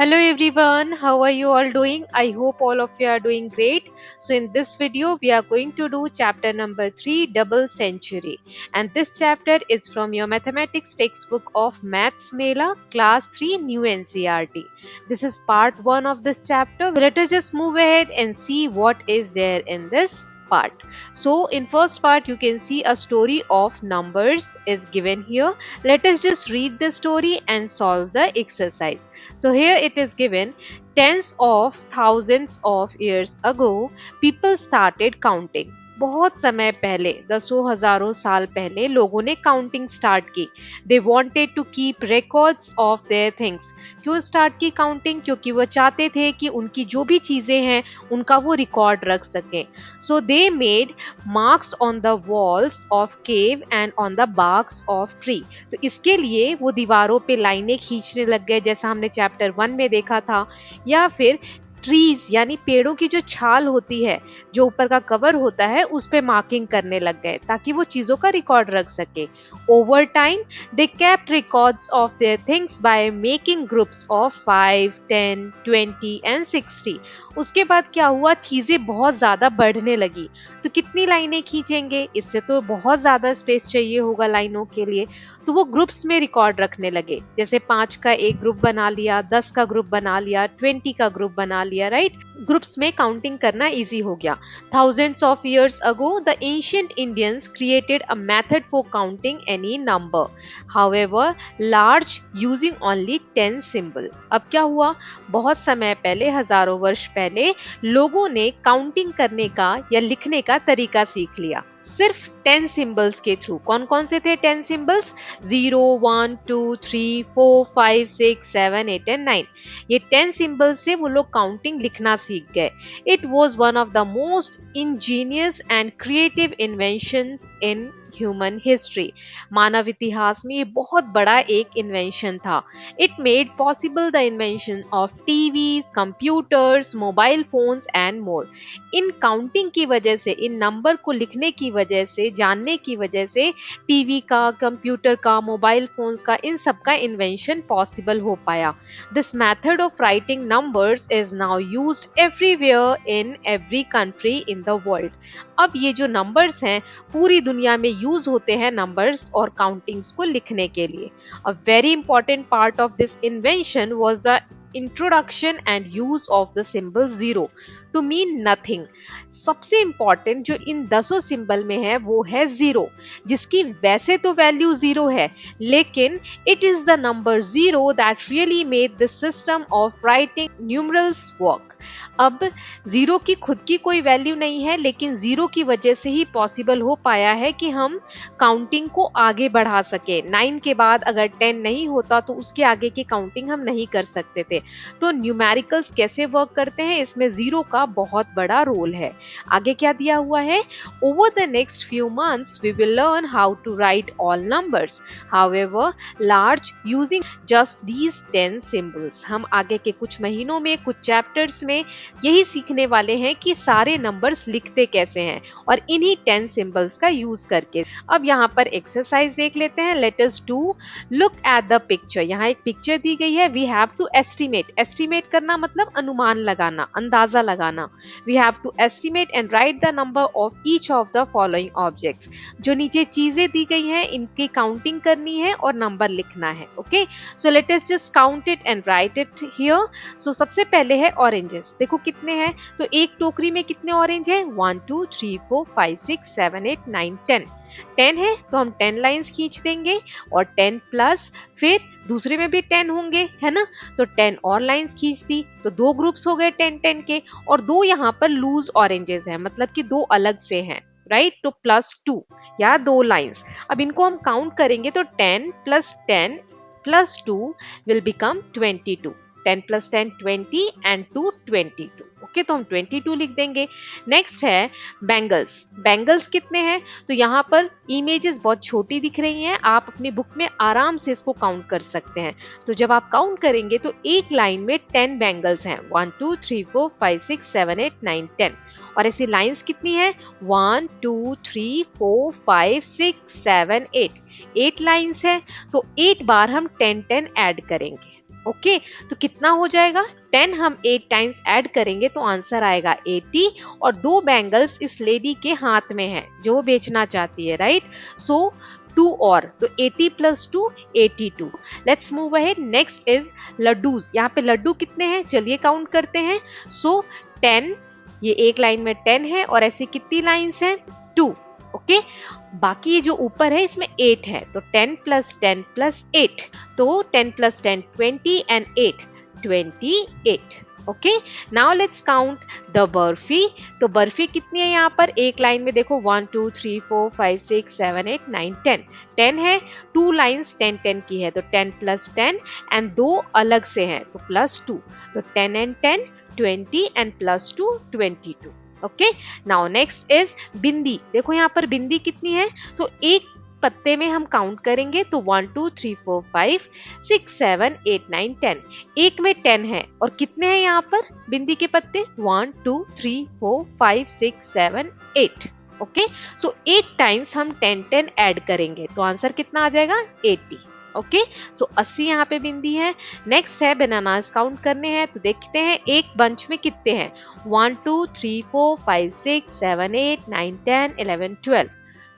Hello everyone, how are you all doing? I hope all of you are doing great. So, in this video, we are going to do chapter number 3 Double Century. And this chapter is from your mathematics textbook of Maths Mela, class 3 New NCRT. This is part 1 of this chapter. Let us just move ahead and see what is there in this part. So, in first part, you can see a story of numbers is given here. Let us just read the story and solve the exercise. So here it is given tens of thousands of years ago people started counting. बहुत समय पहले दसों हजारों साल पहले लोगों ने counting start की. They wanted to keep records of their things. क्यों स्टार्ट की काउंटिंग? क्योंकि वो चाहते थे कि उनकी जो भी चीजें हैं उनका वो रिकॉर्ड रख सकें. So they made marks on the walls of cave and on the barks of tree. तो इसके लिए वो दीवारों पे लाइनें खींचने लग गए जैसा हमने चैप्टर 1 में देखा था, या फिर ट्रीज यानी पेड़ों की जो छाल होती है, जो ऊपर का कवर होता है, उस पे मार्किंग करने लग गए ताकि वो चीजों का रिकॉर्ड रख सके. Over time they kept records of their things by making groups of 5, 10, 20 and 60. उसके बाद क्या हुआ, चीजें बहुत ज्यादा बढ़ने लगी. तो कितनी लाइनें खींचेंगे, इससे तो बहुत ज्यादा स्पेस चाहिए होगा लाइनों के लिए. तो वो ग्रुप्स में रिकॉर्ड रखने लगे. जैसे 5 का एक ग्रुप बना लिया, 10 का ग्रुप बना लिया, 20 का ग्रुप बना लिया, राइट. ग्रुप्स में काउंटिंग करना इजी हो गया. Thousands of years ago, the ancient Indians created a method for counting any number. However, large using only 10 symbol. अब क्या हुआ, बहुत समय पहले, हजारों वर्ष पहले लोगों ने काउंटिंग करने का या लिखने का तरीका सीख लिया सिर्फ 10 सिंबल्स के थ्रू. कौन कौन से थे 10 सिंबल्स? 0, 1, 2, 3, 4, 5, 6, 7, 8 एंड 9. ये 10 सिंबल्स से वो लोग काउंटिंग लिखना सीख गए. It was one of the most ingenious and creative invention in human history. मानव इतिहास में ये बहुत बड़ा एक इन्वेंशन था. It made possible the invention of TVs, computers, mobile phones and more. इन काउंटिंग की वजह से, इन नंबर को लिखने की वजह से, जानने की वजह से टीवी का, कंप्यूटर का, मोबाइल फोन्स का, इन सब का इन्वेंशन पॉसिबल हो पाया. This method of writing numbers is now used everywhere in every country in the world. अब ये जो नंबर्स हैं पूरी दुनिया में यूज होते हैं नंबर्स और काउंटिंग्स को लिखने के लिए. A very important part of this invention was the introduction and use of the symbol zero to mean nothing. सबसे इंपॉर्टेंट जो इन 10 सिंबल में है वो है जीरो, जिसकी वैसे तो वैल्यू जीरो है, लेकिन it is the number zero that really made the system of writing numerals work. अब जीरो की खुद की कोई वैल्यू नहीं है, लेकिन जीरो की वजह से ही पॉसिबल हो पाया है कि हम काउंटिंग को आगे बढ़ा सके. 9 के बाद अगर 10 नहीं होता तो उसके आगे की काउंटिंग हम नहीं कर सकते थे. तो न्यूमेरिकल्स कैसे वर्क करते हैं, इसमें जीरो का बहुत बड़ा रोल है. आगे क्या दिया हुआ है, over the next few months we will learn how to write all numbers, however large using just these 10 symbols. हम आगे के कुछ महीनों में, कुछ चैप्टर्स में यही सीखने वाले हैं कि सारे नंबर्स लिखते कैसे हैं, और इन्हीं 10 सिंबल्स का यूज करके. अब यहाँ पर एक्सरसाइज देख लेते हैं. Let us do look at the picture. यहाँ एक पिक्चर दी गई है. वी हैव टू एस्टिमेट करना मतलब अनुमान लगाना, अंदाजा लगाना. We have to estimate and write the number of each of the following objects. जो नीचे चीजें दी गई हैं इनकी काउंटिंग करनी है और नंबर लिखना है. Okay, so let us just count it and write it here. सो सबसे पहले है ऑरेंजेस. देखो कितने हैं, तो एक टोकरी में कितने ऑरेंज है, 1, 2, 3, 4, 5, 6, 7, 8, 9, 10. 10 है तो हम 10 लाइंस खींच देंगे, और 10 प्लस फिर दूसरे में भी 10 होंगे, है ना, तो 10 और लाइंस खींच दी, तो दो ग्रुप्स हो गए 10 10 के, और दो यहाँ पर लूज ऑरेंजेस हैं, मतलब कि दो अलग से हैं, राइट. तो +2 या दो लाइंस. अब इनको हम काउंट करेंगे तो 10 + 10 + 2 विल बिकम 22. 10 + 10 20 एंड 2 22. ओके, तो हम 22 लिख देंगे. नेक्स्ट है बैंगल्स. बैंगल्स कितने हैं, तो यहाँ पर इमेजेस बहुत छोटी दिख रही हैं, आप अपनी बुक में आराम से इसको काउंट कर सकते हैं. तो जब आप काउंट करेंगे तो एक लाइन में 10 बैंगल्स हैं, 1 2 3 4 5 6 7 8 9 10. और ऐसी लाइंस कितनी है, 1 2 3 4 5 6 7 8. 8 लाइंस है, तो 8 बार हम 10 10 ऐड करेंगे. ओके, तो कितना हो जाएगा? 10 हम 8 टाइम्स ऐड करेंगे तो आंसर आएगा 80, और 2 बैंगल्स इस लेडी के हाथ में है जो वो बेचना चाहती है, राइट? सो 2 और, तो 80 plus 2 82। Let's move ahead. Next is laddoos. यहाँ पे लड्डू कितने हैं चलिए काउंट करते हैं। सो 10, ये एक लाइन में 10 है और ऐसी कितनी लाइन्स हैं? 2। ओके, बाकी ये जो ऊपर है इसमें 8 है, तो 10 प्लस 10 प्लस 8, तो 10 plus 10 20 and 8 28। Okay, now let's count the barfi. तो बर्फी कितनी है यहाँ पर? एक लाइन में देखो 1 2 3 4 5 6 7 8 9 10, 10 है, 2 लाइन्स 10 10 की है, तो 10 प्लस 10 एंड 2 अलग से हैं तो प्लस 2, तो 10 and 10 20 and plus 2 22। Okay, now next is बिंदी। देखो यहाँ पर बिंदी कितनी है, तो एक पत्ते में हम काउंट करेंगे तो 1 2 3 4 5 6 7 8 9 10, एक में 10 है, और कितने हैं यहाँ पर बिंदी के पत्ते? 1 2 3 4 5 6 7 8। ओके, सो 8 टाइम्स हम 10 10 ऐड करेंगे तो आंसर कितना आ जाएगा? 80। ओके, सो 80 यहाँ पे बिंदी है। नेक्स्ट है बनानास काउंट करने हैं, तो देखते हैं एक बंच में कितने हैं। 1 2 3 4 5 6 7 8 9 10 11 12,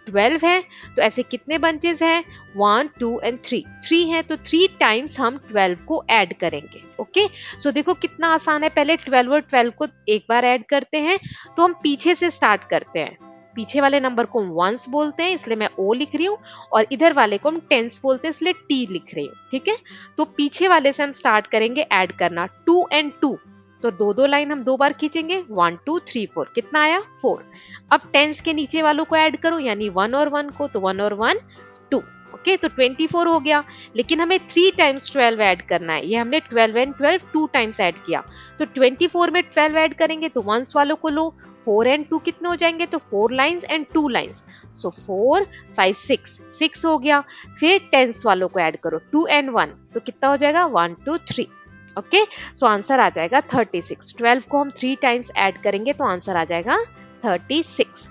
12 है, तो ऐसे कितने बंचेस हैं? 1 2 एंड 3, 3 है, तो 3 टाइम्स हम 12 को ऐड करेंगे। ओके, सो देखो कितना आसान है। पहले 12 और 12 को एक बार ऐड करते हैं, तो हम पीछे से स्टार्ट करते हैं। पीछे वाले नंबर को हम वंस बोलते हैं, इसलिए मैं ओ लिख रही हूँ, और इधर वाले को हम टेंस बोलते हैं, इसलिए टी लिख रही हूँ। ठीक है, तो पीछे वाले से हम स्टार्ट करेंगे ऐड करना। 2 एंड 2, तो दो दो लाइन हम दो बार खींचेंगे। 1 2 3 4, कितना आया? 4। अब टेंस के नीचे वालों को ऐड करो, यानी 1 और 1 को, तो 1 और 1 2। ओके, तो 24 हो गया, लेकिन हमें 3 टाइम्स 12 ऐड करना है। ये हमने 12 एंड 12 2 टाइम्स ऐड किया, तो 24 में 12 ऐड करेंगे तो वंस वालों को लो। 4 एंड 2 कितने हो जाएंगे? तो 4 लाइन्स एंड 2 लाइन्स, सो 4 5 6, 6 हो गया। फिर टेंस वालों को ऐड करो, 2 एंड 1, तो कितना हो जाएगा? 1 2 3। ओके, सो आंसर आ जाएगा 36। 12 को हम 3 टाइम्स ऐड करेंगे तो आंसर आ जाएगा 36।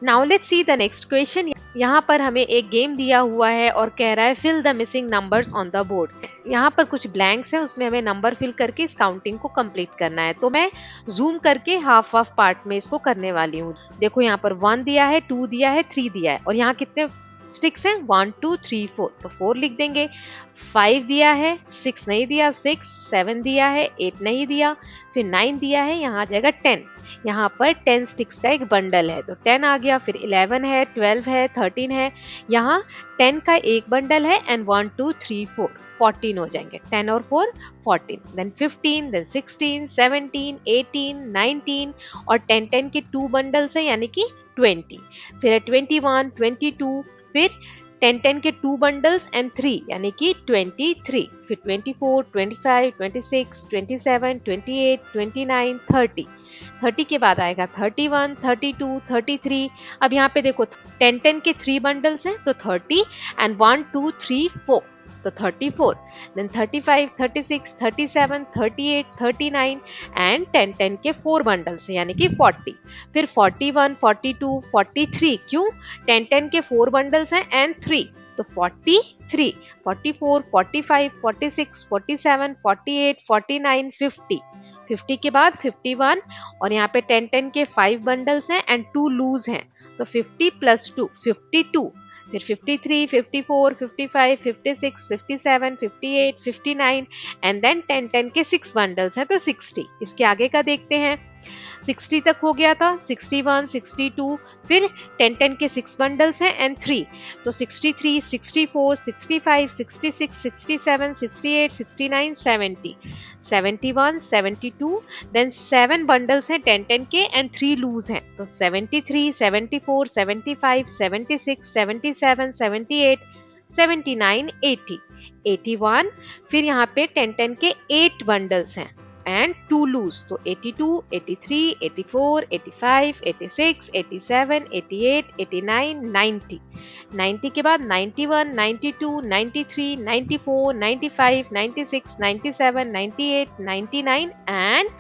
Now let's see the next question. यहाँ पर हमें एक गेम दिया हुआ है और कह रहा है fill the missing numbers on the board. यहाँ पर कुछ ब्लैंक्स है, उसमें हमें नंबर फिल करके इस काउंटिंग को कंप्लीट करना है। तो मैं जूम करके हाफ हाफ पार्ट में इसको करने वाली हूँ। देखो यहाँ पर 1 दिया है, 2 दिया है, 3 दिया है, और यहाँ कितने स्टिक्स हैं? 1 2 3 4, तो 4 लिख देंगे। 5 दिया है, 6 नहीं दिया, 6, 7 दिया है, 8 नहीं दिया, फिर 9 दिया है, यहाँ आ जाएगा 10। यहाँ पर 10 स्टिक्स का एक बंडल है, तो 10 आ गया। फिर 11 है, 12 है, 13 है, यहाँ 10 का एक बंडल है, एंड 1 2 3 4 14 हो जाएंगे। 10 और 4 14, देन 15, देन 16, 17, 18, 19, और 10 10 के 2 बंडल्स हैं, यानी कि 20। फिर 21, 22, फिर 10 10 के 2 बंडल्स एंड 3, यानी कि 23। फिर 24, 25, 26, 27, 28, 29, 30, 30 के बाद आएगा 31, 32, 33। अब यहाँ पे देखो 10 10 के 3 बंडल्स हैं, तो 30 एंड 1 2 3 4, तो 34, देन 35, 36, 37, 38, 39, एंड 10 10 के 4 बंडल्स हैं, यानी कि 40। फिर 41, 42, 43, क्यों? 10 10 के 4 बंडल्स हैं एंड 3, तो 43, 44, 45, 46, 47, 48, 49, 50, 50 के बाद 51, और यहाँ पे 10 10 के 5 बंडल्स हैं एंड 2 लूज हैं, तो 50 प्लस 2 52। फिर 53, 54, 55, 56, 57, 58, 59, एंड देन 10 10 के 6 बंडल्स हैं, तो 60। इसके आगे का देखते हैं। 60 तक हो गया था, 61, 62, फिर 10 10 के 6 बंडल्स हैं एंड 3, तो 63, 64, 65, 66, 67, 68, 69, 70, 71, 72, देन 7 बंडल्स हैं 10 10 के एंड 3 लूज हैं, तो 73, 74, 75, 76, 77, 78, 79, 80, 81। फिर यहाँ पे 10 10 के 8 बंडल्स हैं, and 2 lose, तो 82, 83, 84, 85, 86, 87, 88, 89, 90, 90 के बाद 91, 92, 93, 94, 95, 96, 97, 98, 99 एंड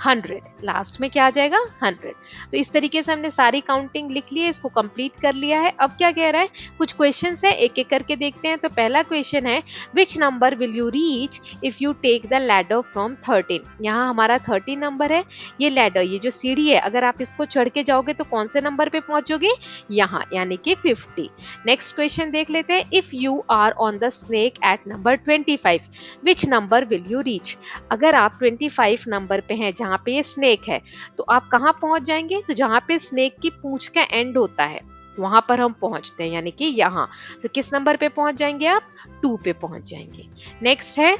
100। लास्ट में क्या आ जाएगा 100। तो इस तरीके से हमने सारी काउंटिंग लिख ली है, इसको कंप्लीट कर लिया है। अब क्या कह रहा है, कुछ क्वेश्चंस है, एक एक करके देखते हैं। तो पहला क्वेश्चन है, which number will you reach if you take the ladder from 13। यहाँ हमारा 13 नंबर है, ये लैडर, ये जो सीढ़ी है, अगर आप इसको चढ़ के जाओगे तो कौन से नंबर पे पहुंचोगे, यहाँ, यानी कि 50। नेक्स्ट क्वेश्चन देख लेते हैं, if you are on the snake at number 25 which number will you reach. अगर आप 25 नंबर पे हैं जहाँ पे ये स्नेक है, तो आप कहाँ पहुंच जाएंगे, तो जहाँ पे स्नेक की पूंछ का एंड होता है वहां पर हम पहुंचते हैं, यानी कि यहाँ। तो किस नंबर पे पहुंच जाएंगे आप, 2 पे पहुंच जाएंगे। नेक्स्ट है,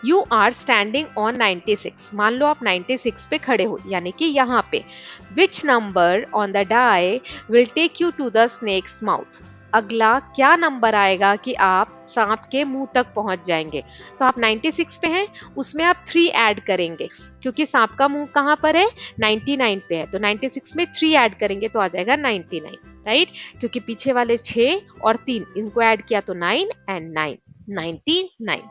यू आर स्टैंडिंग ऑन 96। मान लो आप 96 पे खड़े हो, यानी कि यहाँ पे। Which number on the die will take you to the snake's mouth. अगला क्या नंबर आएगा कि आप सांप के मुंह तक पहुंच जाएंगे। तो आप 96 पे हैं, उसमें आप 3 ऐड करेंगे, क्योंकि सांप का मुंह कहाँ पर है, 99 पे है। तो 96 में 3 ऐड करेंगे तो आ जाएगा 99, राइट। क्योंकि पीछे वाले 6 और 3 इनको ऐड किया तो 9 एंड 9, 99।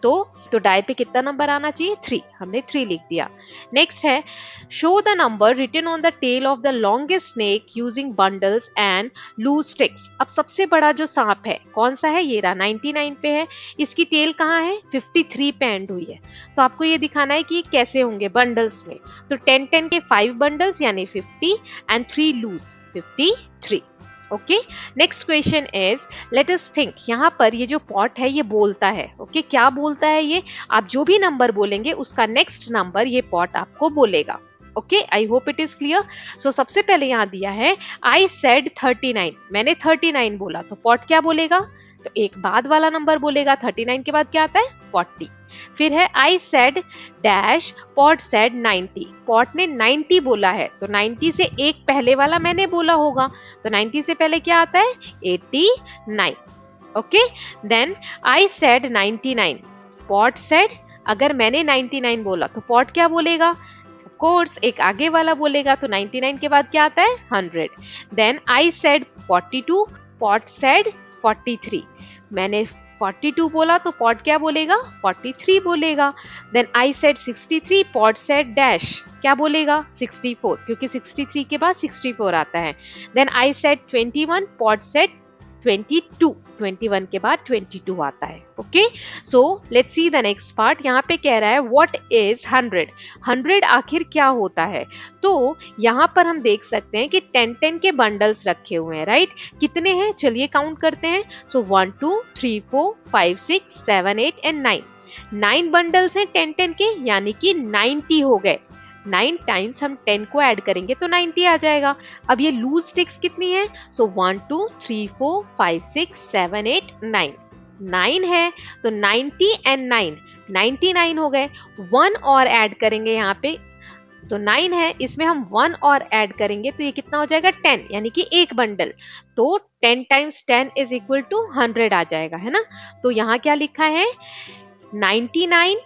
तो डाई पे कितना नंबर आना चाहिए, 3, हमने 3 लिख दिया। नेक्स्ट है, show the number written on the tail of the longest snake using bundles and loose sticks. अब सबसे बड़ा जो सांप है कौन सा है, ये रहा, 99 पे है, इसकी टेल कहाँ है, 53 पे एंड हुई है। तो आपको ये दिखाना है कि कैसे होंगे बंडल्स में। तो 10-10 के 5 बंडल्स यानी 50 and 3 loose, 53। Okay, next question is, let us think. यहाँ पर ये जो पॉट है ये बोलता है, ओके, क्या बोलता है ये, आप जो भी नंबर बोलेंगे उसका नेक्स्ट नंबर ये पॉट आपको बोलेगा। Okay, I hope it is clear. So सबसे पहले यहाँ दिया है, आई सेड 39, मैंने 39 बोला, तो पॉट क्या बोलेगा, तो एक बाद वाला नंबर बोलेगा। 39 के बाद क्या आता है, 40। फिर है, I said dash, pot said 90, pot ने 90 बोला है, तो 90 से एक पहले वाला मैंने बोला होगा, तो 90 से पहले क्या आता है, 89। Okay, then I said 99, pot said, अगर मैंने 99 बोला तो पॉट क्या बोलेगा, कोर्स एक आगे वाला बोलेगा, तो 99 के बाद क्या आता है, 100। Then I said 42, pot said 43, मैंने 42 बोला तो पॉट क्या बोलेगा, 43 बोलेगा। Then I said 63, pot said dash, क्या बोलेगा, 64, क्योंकि 63 के बाद 64 आता है। Then I said 21, pot said 22, 21 के बाद 22 आता है। Okay, so let's see the next part. यहाँ पे कह रहा है, व्हाट इज 100, 100 आखिर क्या होता है। तो यहाँ पर हम देख सकते हैं कि 10-10 के बंडल्स रखे हुए हैं, राइट। कितने हैं, चलिए काउंट करते हैं। सो 1 2 3 4 5 6 7 8 एंड 9, 9 बंडल्स हैं 10-10 के, यानी कि 90 हो गए। 9 टाइम्स हम 10 को ऐड करेंगे तो 90 आ जाएगा। अब ये लूज स्टिक्स कितनी है, सो 1 2 3 4 5 6 7 8 9, 9 है, तो 90 एंड 9, 99 हो गए। 1 और ऐड करेंगे यहाँ पे, तो 9 है, इसमें हम 1 और ऐड करेंगे तो ये कितना हो जाएगा, 10, यानी कि एक बंडल। तो 10 टाइम्स 10 इज इक्वल टू 100 आ जाएगा, है ना। तो यहाँ क्या लिखा है, 99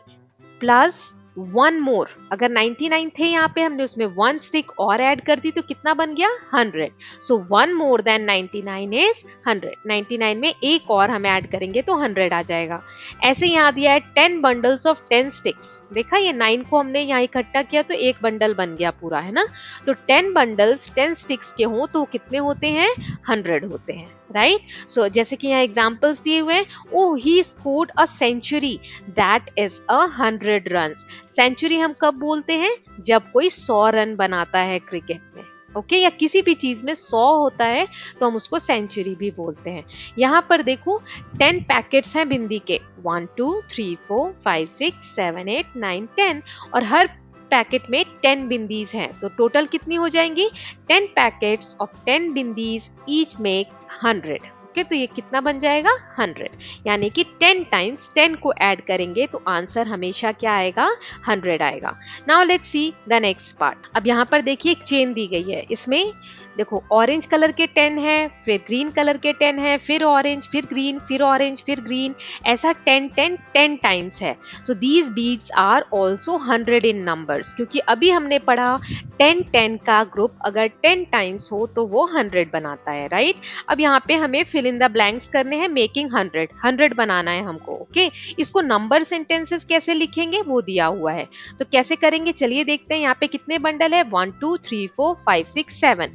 प्लस 1 मोर, अगर 99 थे यहाँ पे, हमने उसमें 1 स्टिक और ऐड कर दी तो कितना बन गया, 100। सो 1 मोर देन 99 इज 100, 99 में एक और हम ऐड करेंगे तो 100 आ जाएगा। ऐसे यहाँ दिया है 10 बंडल्स ऑफ 10 स्टिक्स, देखा ये 9 को हमने यहाँ इकट्ठा किया तो एक बंडल बन गया पूरा, है ना। तो 10 बंडल्स 10 स्टिक्स के हों तो कितने होते हैं, 100 होते हैं, राइट। सो जैसे कि यहाँ एग्जांपल्स दिए हुए हैं, oh he scored a century that is 100 runs. Century हम कब बोलते हैं, जब कोई 100 रन बनाता है क्रिकेट में, ओके, या किसी भी चीज में 100 होता है तो हम उसको सेंचुरी भी बोलते हैं। यहाँ पर देखो 10 पैकेट्स हैं बिंदी के, 1 2 3 4 5 6 7 8 9 10, और हर पैकेट में 10 बिंदीज हैं, तो टोटल कितनी हो जाएंगी, 10 packets of 10 bindis each make 100। Okay, तो ये कितना बन जाएगा 100, यानी कि 10 टाइम्स 10 को ऐड करेंगे तो आंसर हमेशा क्या आएगा 100 आएगा। Now let's see the next part. अब यहाँ पर देखिए एक चेन दी गई है, इसमें देखो ऑरेंज कलर के 10 है, फिर ग्रीन कलर के 10 है, फिर ऑरेंज, फिर ग्रीन, फिर ऑरेंज, फिर ग्रीन, ऐसा 10 10 10 टाइम्स है। So these beads are also 100 in numbers, क्योंकि अभी हमने पढ़ा 10 10 का ग्रुप अगर 10 टाइम्स हो तो वो 100 बनाता है, राइट। अब यहाँ पे हमें फिल इन द ब्लैंक्स करने हैं, मेकिंग 100 100 बनाना है हमको, ओके। इसको नंबर सेंटेंसेस कैसे लिखेंगे वो दिया हुआ है, तो कैसे करेंगे चलिए देखते हैं। यहाँ पे कितने बंडल है 1 2 3 4 5 6 7,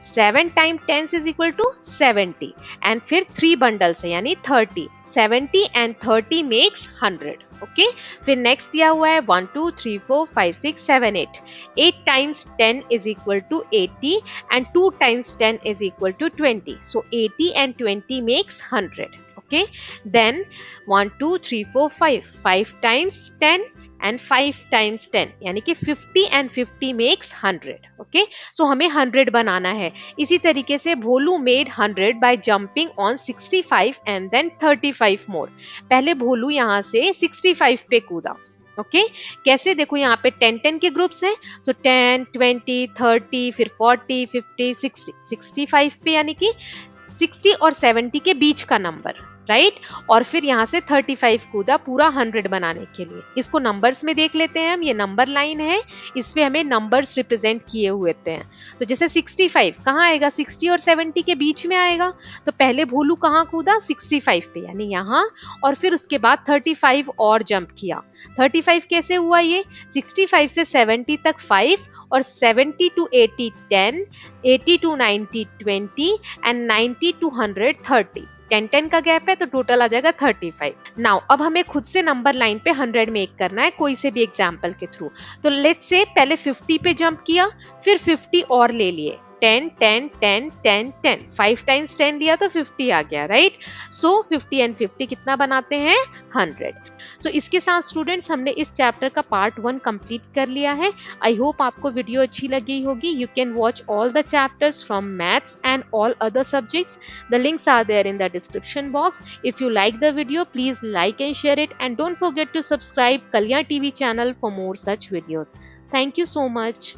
7 time 10 is equal to 70, and फिर 3 बंडल्स है यानी 30, 70 एंड 30 मेक्स 100, ओके। फिर नेक्स्ट दिया हुआ है 1 2 3 4 5 6 7 8, 8 times 10 is equal to 80 and 2 times 10 is equal to 20, so 80 and 20 makes 100, okay. Then 1 2 3 4 5, 5 times 10 and 5 times 10 यानी कि 50 and 50 makes 100, okay. So हमें 100 बनाना है। इसी तरीके से भोलू made 100 by jumping on 65 and then 35 more। पहले भोलू यहाँ से 65 पे कूदा, ओके। कैसे, देखो यहाँ पे 10 10 के ग्रुप्स हैं, सो 10 20 30 फिर 40 50 60, 65 पे यानी कि 60 और 70 के बीच का नंबर, राइट। और फिर यहाँ से 35 कूदा पूरा 100 बनाने के लिए। इसको नंबर्स में देख लेते हैं हम, ये नंबर लाइन है, इसमें हमें नंबर्स रिप्रेजेंट किए हुए थे। तो जैसे 65 कहाँ आएगा, 60 और 70 के बीच में आएगा, तो पहले भोलू कहाँ कूदा 65 पे यानी यहाँ, और फिर उसके बाद 35 और जंप किया। 35 कैसे हुआ, ये 65 से 70 तक 5 और 70 to 80 10, 80 to 90 20 एंड 90 to 100 30, 10 10 का गैप है तो टोटल आ जाएगा 35। नाउ अब हमें खुद से नंबर लाइन पे 100 मेक करना है कोई से भी एग्जाम्पल के थ्रू। तो लेट्स से पहले 50 पे जंप किया, फिर 50 और ले लिए, 10 10 10 10 10, 5 टाइम्स 10 लिया तो 50 आ गया, राइट। सो 50 एंड 50 कितना बनाते हैं 100। सो इसके साथ स्टूडेंट्स हमने इस चैप्टर का पार्ट 1 कंप्लीट कर लिया है। आई होप आपको वीडियो अच्छी लगी होगी। You can watch all the chapters from maths and all other subjects. The links are there in the description box. If you like the video please like and share it, and don't forget to subscribe Kalyan TV channel for more such videos. Thank you so much.